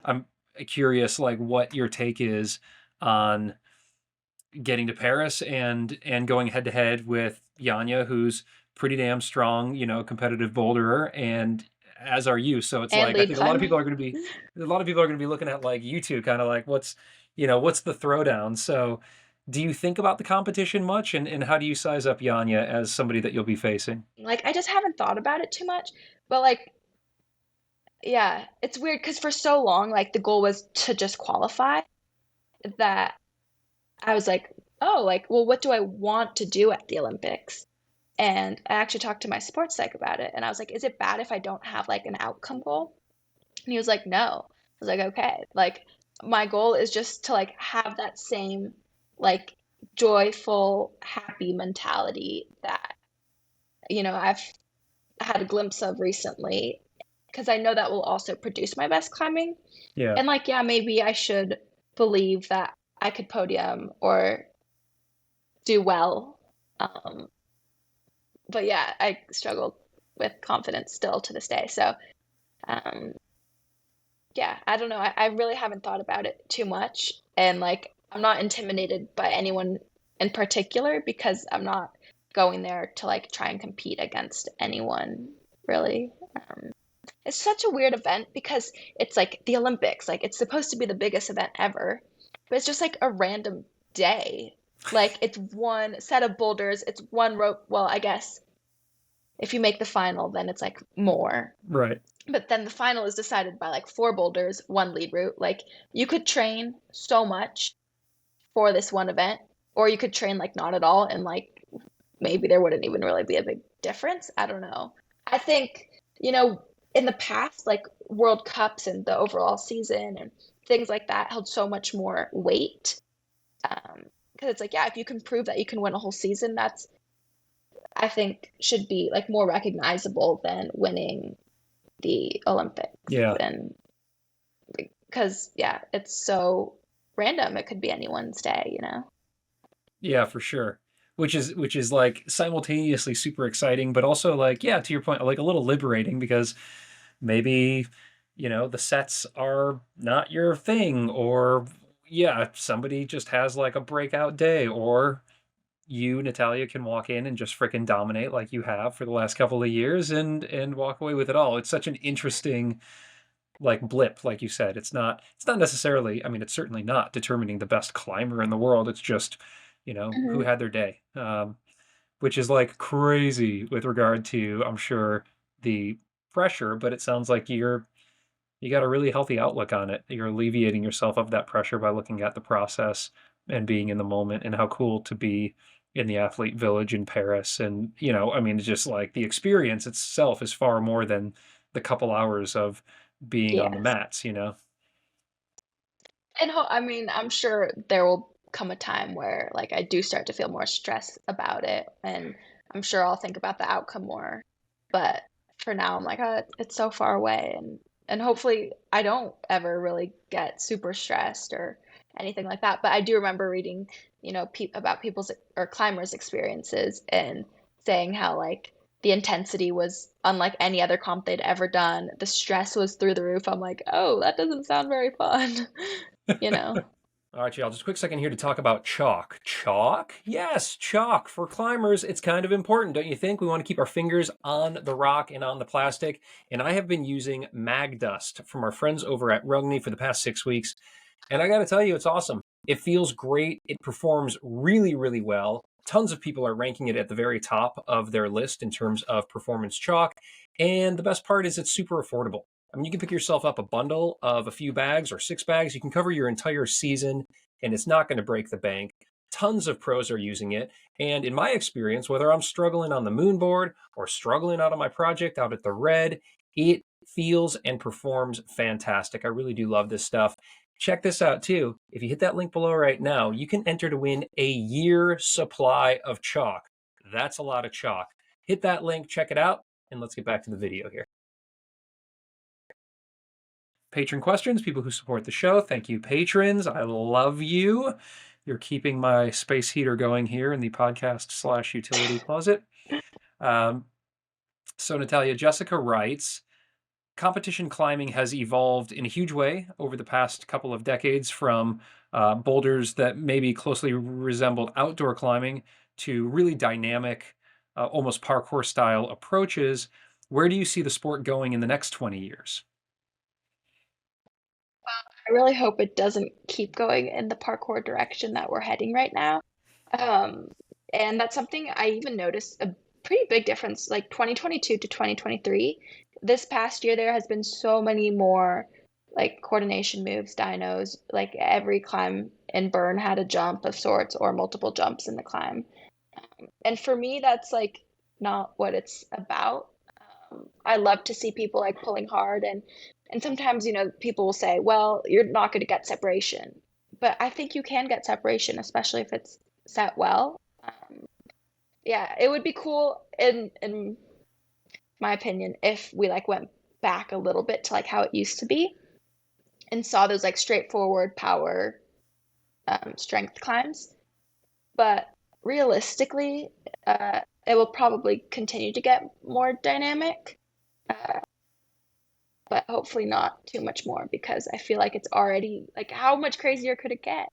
I'm curious, like, what your take is on getting to Paris and going head to head with Janja, who's pretty damn strong, competitive boulderer, and as are you. So it's And like I lead think climber. a lot of people are going to be looking at like you two, kind of like what's the throwdown. So do you think about the competition much, and how do you size up Janja as somebody that you'll be facing? Like I just haven't thought about it too much, but like yeah, it's weird because for so long like the goal was to just qualify that I was like, oh, like, well, what do I want to do at the Olympics? And I actually talked to my sports psych about it, and I was like, is it bad if I don't have like an outcome goal? And he was like, no. I was like, okay. Like my goal is just to like have that same like joyful, happy mentality that, I've had a glimpse of recently because I know that will also produce my best climbing. Yeah. And like, yeah, maybe I should believe that I could podium or do well. Um, but yeah, I struggle with confidence still to this day. So, um, yeah, I don't know. I really haven't thought about it too much. And like, I'm not intimidated by anyone in particular because I'm not going there to like try and compete against anyone, really. It's such a weird event because it's like the Olympics, like it's supposed to be the biggest event ever, but it's just like a random day. Like it's one set of boulders, it's one rope. Well, I guess if you make the final, then it's like more. Right. But then the final is decided by like four boulders, one lead route. Like you could train so much for this one event, or you could train like not at all, and like maybe there wouldn't even really be a big difference. I don't know. I think, in the past, like World Cups and the overall season and things like that held so much more weight. Because it's like, yeah, if you can prove that you can win a whole season, that's, I think, should be like more recognizable than winning the Olympics. Yeah. And because, yeah, it's so random. It could be anyone's day. Yeah, for sure. Which is like simultaneously super exciting, but also like, yeah, to your point, like a little liberating because maybe, the sets are not your thing, or yeah, somebody just has like a breakout day, or you, Natalia, can walk in and just freaking dominate like you have for the last couple of years and walk away with it all. It's such an interesting like blip, like you said. It's not necessarily, I mean, it's certainly not determining the best climber in the world. It's just, who Mhm. had their day. Which is like crazy with regard to, I'm sure, the pressure, but it sounds like you got a really healthy outlook on it. You're alleviating yourself of that pressure by looking at the process and being in the moment, and how cool to be in the athlete village in Paris. And, I mean, it's just like the experience itself is far more than the couple hours of being on the Yes. mats. And I mean, I'm sure there will come a time where like I do start to feel more stress about it, and I'm sure I'll think about the outcome more. But for now, I'm like, oh, it's so far away, and hopefully I don't ever really get super stressed or anything like that. But I do remember reading, about people's or climbers' experiences and saying how like the intensity was unlike any other comp they'd ever done. The stress was through the roof. I'm like, oh, that doesn't sound very fun. you know. All right, y'all, just a quick second here to talk about chalk. Chalk? Yes, chalk. For climbers, it's kind of important, don't you think? We want to keep our fingers on the rock and on the plastic. And I have been using MagDust from our friends over at Rúngne for the past 6 weeks. And I got to tell you, it's awesome. It feels great. It performs really, really well. Tons of people are ranking it at the very top of their list in terms of performance chalk. And the best part is it's super affordable. I mean, you can pick yourself up a bundle of a few bags or 6 bags. You can cover your entire season, and it's not going to break the bank. Tons of pros are using it. And in my experience, whether I'm struggling on the moon board or struggling out on my project out at the red, it feels and performs fantastic. I really do love this stuff. Check this out too. If you hit that link below right now, you can enter to win a year supply of chalk. That's a lot of chalk. Hit that link, check it out, and let's get back to the video here. Patron questions, people who support the show. Thank you, patrons. I love you. You're keeping my space heater going here in the podcast/utility closet. Um, so Natalia, Jessica writes, competition climbing has evolved in a huge way over the past couple of decades from boulders that maybe closely resembled outdoor climbing to really dynamic, almost parkour style approaches. Where do you see the sport going in the next 20 years? I really hope it doesn't keep going in the parkour direction that we're heading right now. Um, and that's something I even noticed a pretty big difference, like 2022 to 2023. This past year, there has been so many more like coordination moves, dynos, like every climb and burn had a jump of sorts or multiple jumps in the climb. And for me, that's like not what it's about. I love to see people like pulling hard and sometimes, people will say, well, you're not going to get separation. But I think you can get separation, especially if it's set well. Yeah, it would be cool in my opinion if we like went back a little bit to like how it used to be and saw those like straightforward power strength climbs. But realistically, it will probably continue to get more dynamic, uh, but hopefully not too much more because I feel like it's already like how much crazier could it get?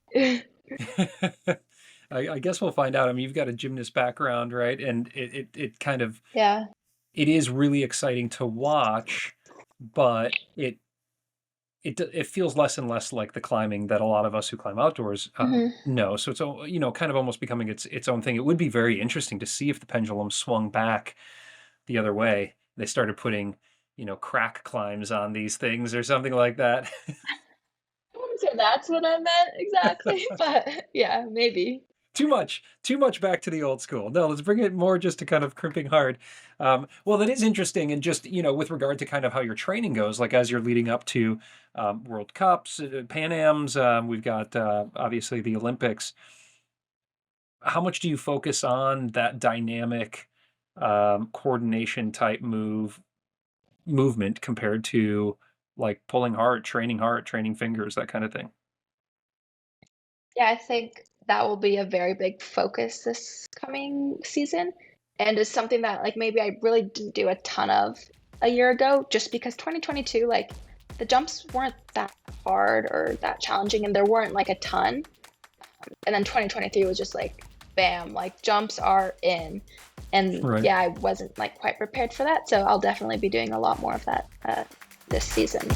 I guess we'll find out. I mean, you've got a gymnast background, right? And it kind of Yeah. it is really exciting to watch, but it feels less and less like the climbing that a lot of us who climb outdoors Hmm. know. So it's kind of almost becoming its own thing. It would be very interesting to see if the pendulum swung back the other way. They started putting crack climbs on these things or something like that. I wouldn't say that's what I meant exactly, but yeah, maybe. Too much back to the old school. No, let's bring it more just to kind of crimping hard. Well, that is interesting, and just with regard to kind of how your training goes, like as you're leading up to World Cups, Pan Am's, we've got obviously the Olympics. How much do you focus on that dynamic coordination type movement compared to like pulling hard, training fingers, that kind of thing? Yeah, I think that will be a very big focus this coming season and is something that like maybe I really didn't do a ton of a year ago just because 2022 like the jumps weren't that hard or that challenging and there weren't like a ton. And then 2023 was just like bam, like jumps are in. And Right. yeah, I wasn't like quite prepared for that, so I'll definitely be doing a lot more of that this season.